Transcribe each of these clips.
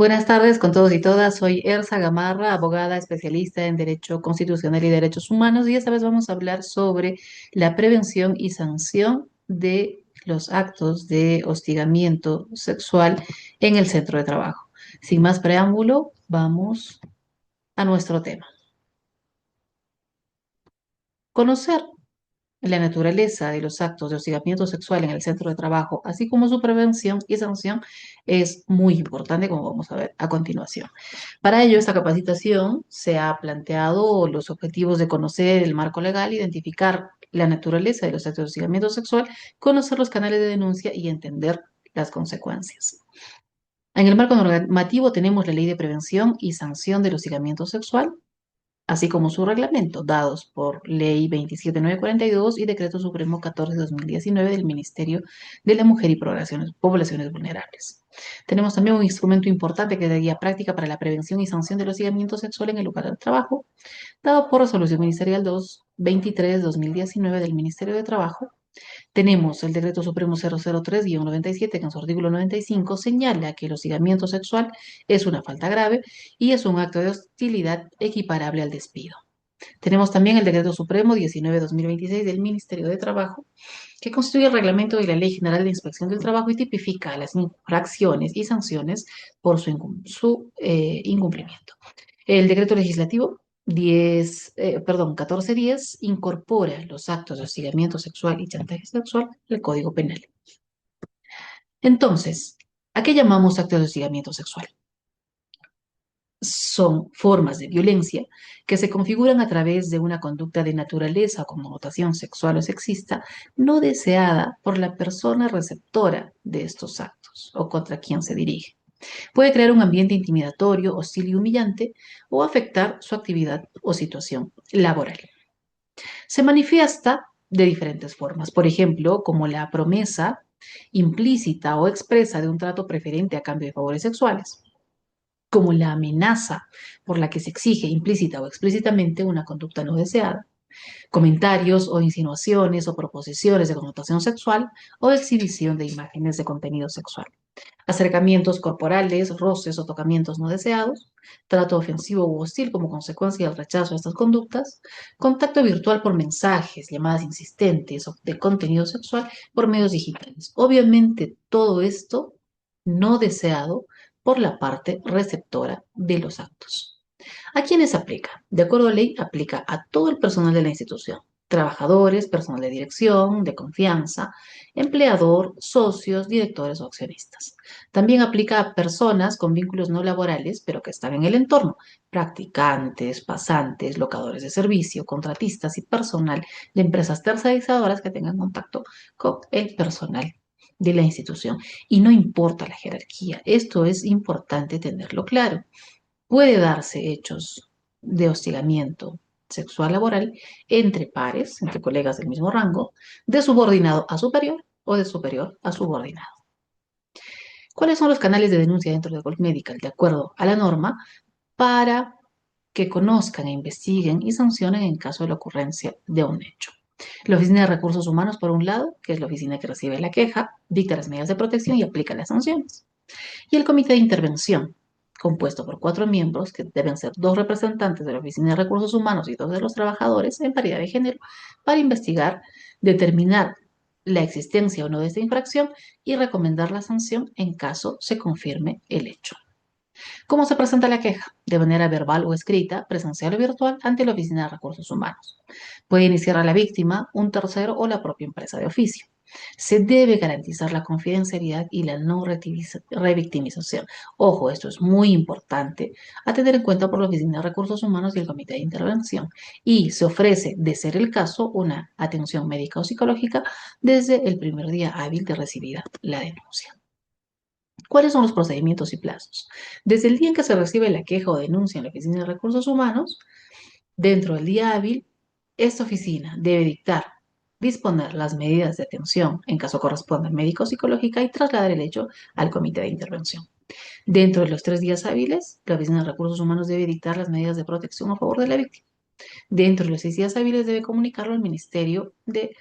Buenas tardes con todos y todas. Soy Ersa Gamarra, abogada especialista en Derecho Constitucional y Derechos Humanos, y esta vez vamos a hablar sobre la prevención y sanción de los actos de hostigamiento sexual en el centro de trabajo. Sin más preámbulo, vamos a nuestro tema. Conocer la naturaleza de los actos de hostigamiento sexual en el centro de trabajo, así como su prevención y sanción, es muy importante, como vamos a ver a continuación. Para ello, esta capacitación se ha planteado los objetivos de conocer el marco legal, identificar la naturaleza de los actos de hostigamiento sexual, conocer los canales de denuncia y entender las consecuencias. En el marco normativo tenemos la Ley de Prevención y Sanción del Hostigamiento Sexual, así como su reglamento, dados por Ley 27942 y Decreto Supremo 14/2019 del Ministerio de la Mujer y Poblaciones Vulnerables. Tenemos también un instrumento importante que es la guía práctica para la prevención y sanción del hostigamiento sexual en el lugar de trabajo, dado por Resolución Ministerial 223/2019 del Ministerio de Trabajo. Tenemos el Decreto Supremo 003-97, que en su artículo 95 señala que el hostigamiento sexual es una falta grave y es un acto de hostilidad equiparable al despido. Tenemos también el Decreto Supremo 19/2026 del Ministerio de Trabajo, que constituye el reglamento de la Ley General de Inspección del Trabajo y tipifica las infracciones y sanciones por su incumplimiento. El decreto legislativo 1410 incorpora los actos de hostigamiento sexual y chantaje sexual al Código Penal. Entonces, ¿a qué llamamos actos de hostigamiento sexual? Son formas de violencia que se configuran a través de una conducta de naturaleza o connotación sexual o sexista no deseada por la persona receptora de estos actos o contra quien se dirige. Puede crear un ambiente intimidatorio, hostil y humillante o afectar su actividad o situación laboral. Se manifiesta de diferentes formas, por ejemplo, como la promesa implícita o expresa de un trato preferente a cambio de favores sexuales, como la amenaza por la que se exige implícita o explícitamente una conducta no deseada, comentarios o insinuaciones o proposiciones de connotación sexual o exhibición de imágenes de contenido sexual, acercamientos corporales, roces o tocamientos no deseados, trato ofensivo u hostil como consecuencia del rechazo a estas conductas, contacto virtual por mensajes, llamadas insistentes o de contenido sexual por medios digitales. Obviamente todo esto no deseado por la parte receptora de los actos. ¿A quiénes aplica? De acuerdo a ley, aplica a todo el personal de la institución, trabajadores, personal de dirección, de confianza, empleador, socios, directores o accionistas. También aplica a personas con vínculos no laborales, pero que están en el entorno, practicantes, pasantes, locadores de servicio, contratistas y personal de empresas tercerizadoras que tengan contacto con el personal de la institución. Y no importa la jerarquía, esto es importante tenerlo claro. Puede darse hechos de hostigamiento sexual laboral entre pares, entre colegas del mismo rango, de subordinado a superior o de superior a subordinado. ¿Cuáles son los canales de denuncia dentro de Golf Medical, de acuerdo a la norma, para que conozcan e investiguen y sancionen en caso de la ocurrencia de un hecho? La Oficina de Recursos Humanos, por un lado, que es la oficina que recibe la queja, dicta las medidas de protección y aplica las sanciones. Y el Comité de Intervención, compuesto por 4 miembros, que deben ser 2 representantes de la Oficina de Recursos Humanos y 2 de los trabajadores en paridad de género, para investigar, determinar la existencia o no de esta infracción y recomendar la sanción en caso se confirme el hecho. ¿Cómo se presenta la queja? De manera verbal o escrita, presencial o virtual, ante la Oficina de Recursos Humanos. Puede iniciar a la víctima, un tercero o la propia empresa de oficio. Se debe garantizar la confidencialidad y la no revictimización. Ojo, esto es muy importante a tener en cuenta por la Oficina de Recursos Humanos y el Comité de Intervención. Y se ofrece, de ser el caso, una atención médica o psicológica desde el primer día hábil de recibida la denuncia. ¿Cuáles son los procedimientos y plazos? Desde el día en que se recibe la queja o denuncia en la Oficina de Recursos Humanos, dentro del día hábil, esta oficina debe disponer las medidas de atención en caso corresponda médico-psicológica y trasladar el hecho al comité de intervención. Dentro de los 3 días hábiles, la Oficina de Recursos Humanos debe dictar las medidas de protección a favor de la víctima. Dentro de los 6 días hábiles debe comunicarlo al Ministerio de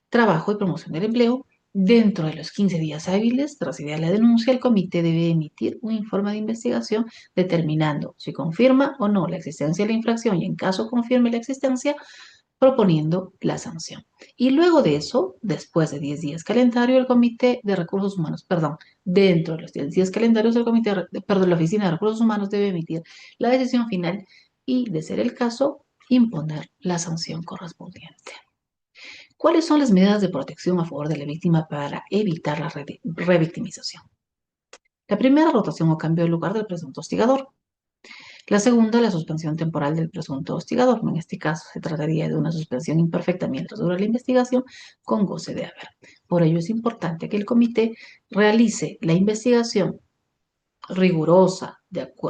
Trabajo y Promoción del Empleo. Dentro de los 15 días hábiles tras recibir la denuncia, el comité debe emitir un informe de investigación determinando si confirma o no la existencia de la infracción y en caso confirme la existencia, proponiendo la sanción. Y luego de eso, después de 10 días calendario, el Comité de Recursos Humanos, perdón, dentro de los 10 días calendarios, la Oficina de Recursos Humanos debe emitir la decisión final y, de ser el caso, imponer la sanción correspondiente. ¿Cuáles son las medidas de protección a favor de la víctima para evitar la revictimización? La primera, rotación o cambio de lugar del presunto hostigador. La segunda, la suspensión temporal del presunto hostigador. En este caso, se trataría de una suspensión imperfecta mientras dura la investigación con goce de haber. Por ello, es importante que el comité realice la investigación rigurosa,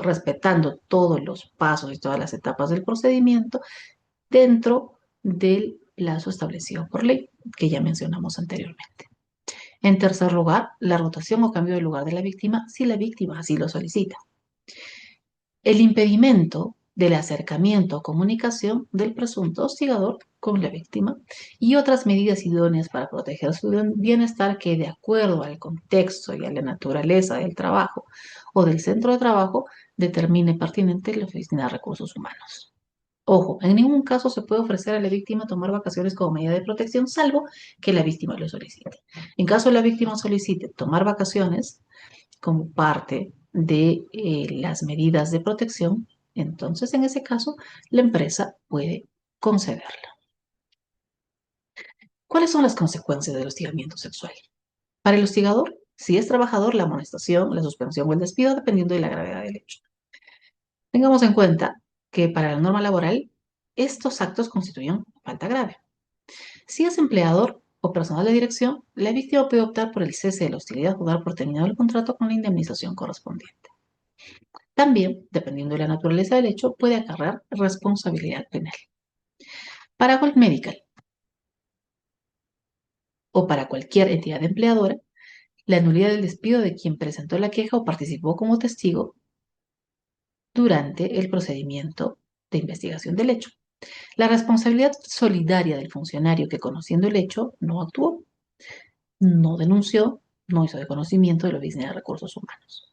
respetando todos los pasos y todas las etapas del procedimiento dentro del plazo establecido por ley, que ya mencionamos anteriormente. En tercer lugar, la rotación o cambio de lugar de la víctima si la víctima así lo solicita. El impedimento del acercamiento o comunicación del presunto hostigador con la víctima y otras medidas idóneas para proteger su bienestar que, de acuerdo al contexto y a la naturaleza del trabajo o del centro de trabajo, determine pertinente la Oficina de Recursos Humanos. Ojo, en ningún caso se puede ofrecer a la víctima tomar vacaciones como medida de protección, salvo que la víctima lo solicite. En caso de la víctima solicite tomar vacaciones como parte de las medidas de protección, entonces en ese caso la empresa puede concederla. ¿Cuáles son las consecuencias del hostigamiento sexual? Para el hostigador, si es trabajador, la amonestación, la suspensión o el despido, dependiendo de la gravedad del hecho. Tengamos en cuenta que para la norma laboral, estos actos constituyen falta grave. Si es empleador o personal de dirección, la víctima puede optar por el cese de la hostilidad o dar por terminado el contrato con la indemnización correspondiente. También, dependiendo de la naturaleza del hecho, puede acarrear responsabilidad penal. Para Gold Medical o para cualquier entidad empleadora, la nulidad del despido de quien presentó la queja o participó como testigo durante el procedimiento de investigación del hecho. La responsabilidad solidaria del funcionario que, conociendo el hecho, no actuó, no denunció, no hizo de conocimiento de la Oficina de Recursos Humanos.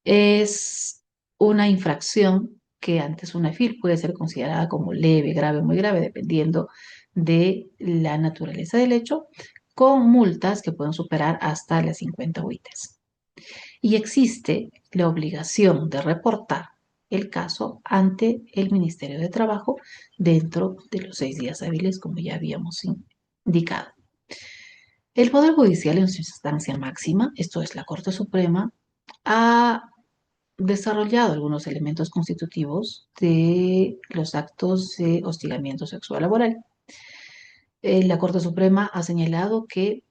Es una infracción que ante SUNAFIL puede ser considerada como leve, grave, muy grave, dependiendo de la naturaleza del hecho, con multas que pueden superar hasta las 50 UITs. Y existe la obligación de reportar el caso ante el Ministerio de Trabajo dentro de los 6 días hábiles, como ya habíamos indicado. El Poder Judicial en su instancia máxima, esto es la Corte Suprema, ha desarrollado algunos elementos constitutivos de los actos de hostigamiento sexual laboral. La Corte Suprema ha señalado que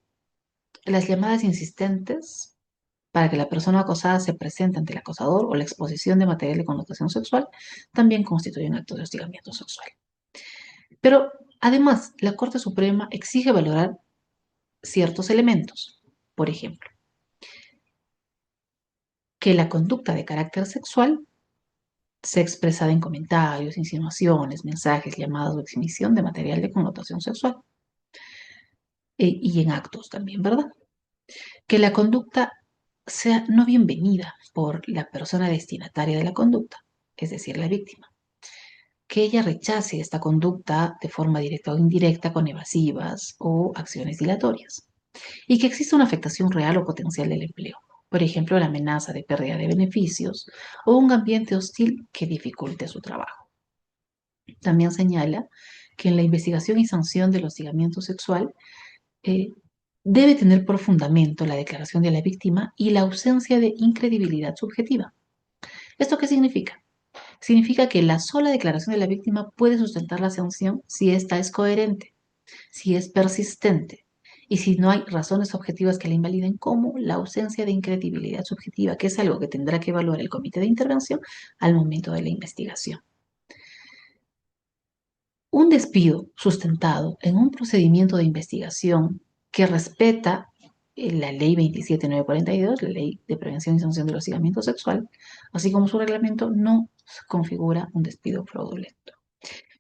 las llamadas insistentes para que la persona acosada se presente ante el acosador o la exposición de material de connotación sexual también constituyen actos de hostigamiento sexual. Pero además, la Corte Suprema exige valorar ciertos elementos. Por ejemplo, que la conducta de carácter sexual sea expresada en comentarios, insinuaciones, mensajes, llamadas o exhibición de material de connotación sexual. Y en actos también, ¿verdad? Que la conducta sea no bienvenida por la persona destinataria de la conducta, es decir, la víctima. Que ella rechace esta conducta de forma directa o indirecta con evasivas o acciones dilatorias. Y que exista una afectación real o potencial del empleo. Por ejemplo, la amenaza de pérdida de beneficios o un ambiente hostil que dificulte su trabajo. También señala que en la investigación y sanción del hostigamiento sexual debe tener por fundamento la declaración de la víctima y la ausencia de incredibilidad subjetiva. ¿Esto qué significa? Significa que la sola declaración de la víctima puede sustentar la sanción si ésta es coherente, si es persistente y si no hay razones objetivas que la invaliden, como la ausencia de incredibilidad subjetiva, que es algo que tendrá que evaluar el comité de intervención al momento de la investigación. Un despido sustentado en un procedimiento de investigación que respeta la Ley 27942, la Ley de Prevención y Sanción del Hostigamiento Sexual, así como su reglamento, no configura un despido fraudulento.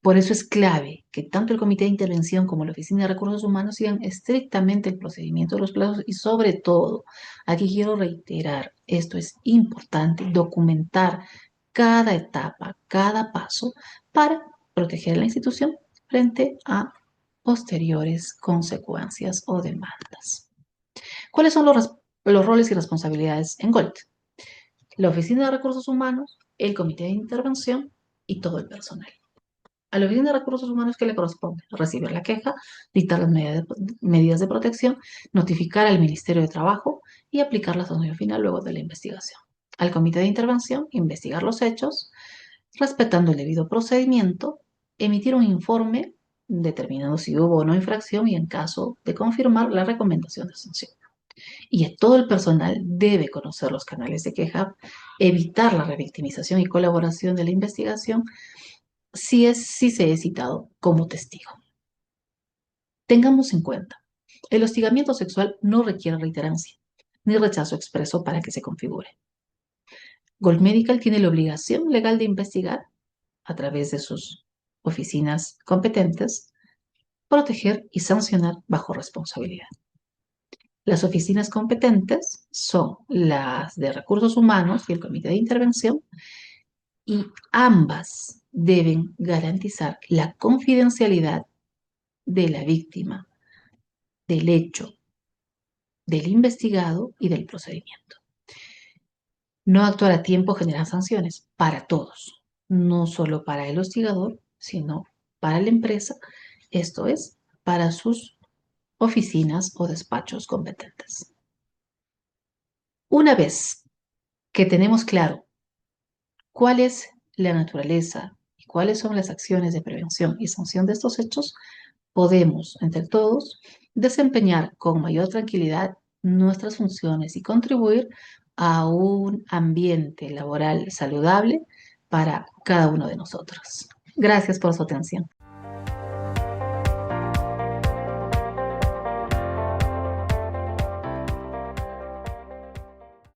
Por eso es clave que tanto el Comité de Intervención como la Oficina de Recursos Humanos sigan estrictamente el procedimiento de los plazos y sobre todo, aquí quiero reiterar, esto es importante, documentar cada etapa, cada paso para proteger a la institución frente a posteriores consecuencias o demandas. ¿Cuáles son los roles y responsabilidades en GOLT? La Oficina de Recursos Humanos, el Comité de Intervención y todo el personal. A la Oficina de Recursos Humanos, ¿qué le corresponde? Recibir la queja, dictar las medidas de protección, notificar al Ministerio de Trabajo y aplicar la sanción final luego de la investigación. Al Comité de Intervención, investigar los hechos, respetando el debido procedimiento, emitir un informe determinando si hubo o no infracción y en caso de confirmar la recomendación de sanción. Y todo el personal debe conocer los canales de queja, evitar la revictimización y colaboración de la investigación si se es citado como testigo. Tengamos en cuenta, el hostigamiento sexual no requiere reiterancia ni rechazo expreso para que se configure. Gold Medical tiene la obligación legal de investigar a través de sus oficinas competentes, proteger y sancionar bajo responsabilidad. Las oficinas competentes son las de recursos humanos y el comité de intervención y ambas deben garantizar la confidencialidad de la víctima, del hecho, del investigado y del procedimiento. No actuar a tiempo genera sanciones para todos, no solo para el hostigador, sino para la empresa, esto es, para sus oficinas o despachos competentes. Una vez que tenemos claro cuál es la naturaleza y cuáles son las acciones de prevención y sanción de estos hechos, podemos, entre todos, desempeñar con mayor tranquilidad nuestras funciones y contribuir a un ambiente laboral saludable para cada uno de nosotros. Gracias por su atención.